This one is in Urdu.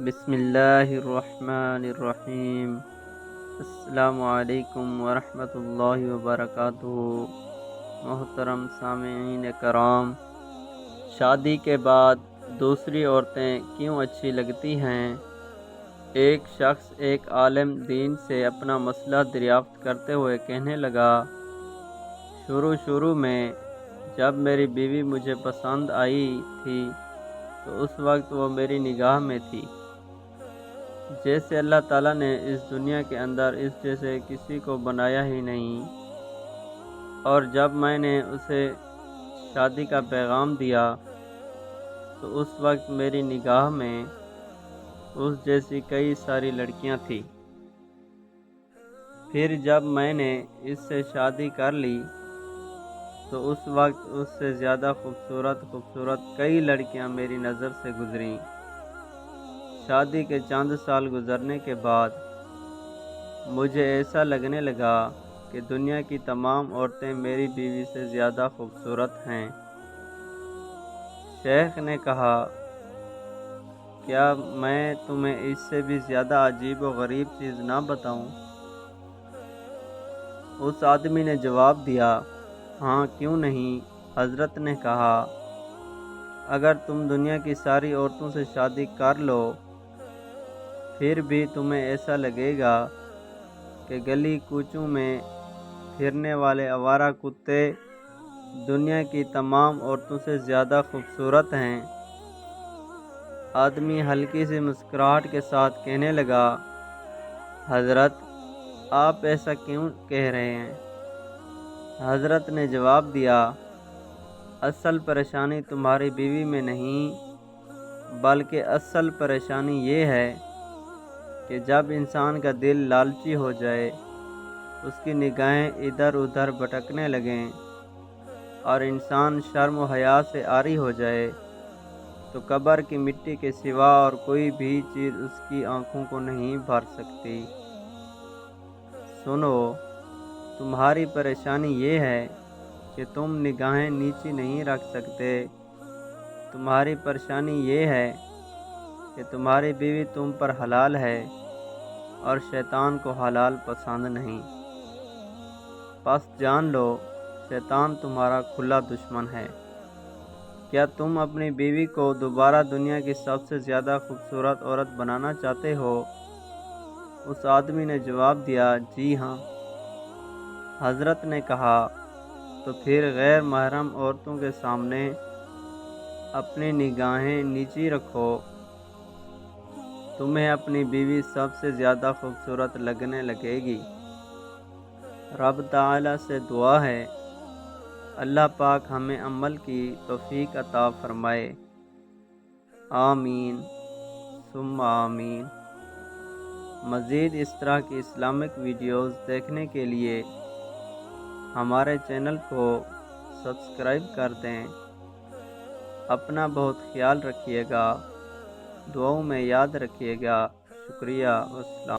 بسم اللہ الرحمن الرحیم۔ السلام علیکم ورحمۃ اللہ وبرکاتہ۔ محترم سامعین کرام، شادی کے بعد دوسری عورتیں کیوں اچھی لگتی ہیں؟ ایک شخص ایک عالم دین سے اپنا مسئلہ دریافت کرتے ہوئے کہنے لگا، شروع میں جب میری بیوی مجھے پسند آئی تھی تو اس وقت وہ میری نگاہ میں تھی، جیسے اللہ تعالیٰ نے اس دنیا کے اندر اس جیسے کسی کو بنایا ہی نہیں، اور جب میں نے اسے شادی کا پیغام دیا تو اس وقت میری نگاہ میں اس جیسی کئی ساری لڑکیاں تھیں۔ پھر جب میں نے اس سے شادی کر لی تو اس وقت اس سے زیادہ خوبصورت کئی لڑکیاں میری نظر سے گزریں۔ شادی کے چند سال گزرنے کے بعد مجھے ایسا لگنے لگا کہ دنیا کی تمام عورتیں میری بیوی سے زیادہ خوبصورت ہیں۔ شیخ نے کہا، کیا میں تمہیں اس سے بھی زیادہ عجیب و غریب چیز نہ بتاؤں؟ اس آدمی نے جواب دیا، ہاں کیوں نہیں؟ حضرت نے کہا، اگر تم دنیا کی ساری عورتوں سے شادی کر لو پھر بھی تمہیں ایسا لگے گا کہ گلی کوچوں میں پھرنے والے آوارہ کتے دنیا کی تمام عورتوں سے زیادہ خوبصورت ہیں۔ آدمی ہلکی سی مسکراہٹ کے ساتھ کہنے لگا، حضرت آپ ایسا کیوں کہہ رہے ہیں؟ حضرت نے جواب دیا، اصل پریشانی تمہاری بیوی میں نہیں بلکہ اصل پریشانی یہ ہے کہ جب انسان کا دل لالچی ہو جائے، اس کی نگاہیں ادھر ادھر بھٹکنے لگیں اور انسان شرم و حیا سے عاری ہو جائے تو قبر کی مٹی کے سوا اور کوئی بھی چیز اس کی آنکھوں کو نہیں بھر سکتی۔ سنو، تمہاری پریشانی یہ ہے کہ تم نگاہیں نیچی نہیں رکھ سکتے۔ تمہاری پریشانی یہ ہے کہ تمہاری بیوی تم پر حلال ہے اور شیطان کو حلال پسند نہیں۔ پس جان لو، شیطان تمہارا کھلا دشمن ہے۔ کیا تم اپنی بیوی کو دوبارہ دنیا کی سب سے زیادہ خوبصورت عورت بنانا چاہتے ہو؟ اس آدمی نے جواب دیا، جی ہاں۔ حضرت نے کہا، تو پھر غیر محرم عورتوں کے سامنے اپنی نگاہیں نیچی رکھو، تمہیں اپنی بیوی سب سے زیادہ خوبصورت لگنے لگے گی۔ رب تعالیٰ سے دعا ہے، اللہ پاک ہمیں عمل کی توفیق عطا فرمائے۔ آمین ثم آمین۔ مزید اس طرح کی اسلامک ویڈیوز دیکھنے کے لیے ہمارے چینل کو سبسکرائب کر دیں۔ اپنا بہت خیال رکھیے گا، دعاؤں میں یاد رکھیے گا۔ شکریہ۔ السلام۔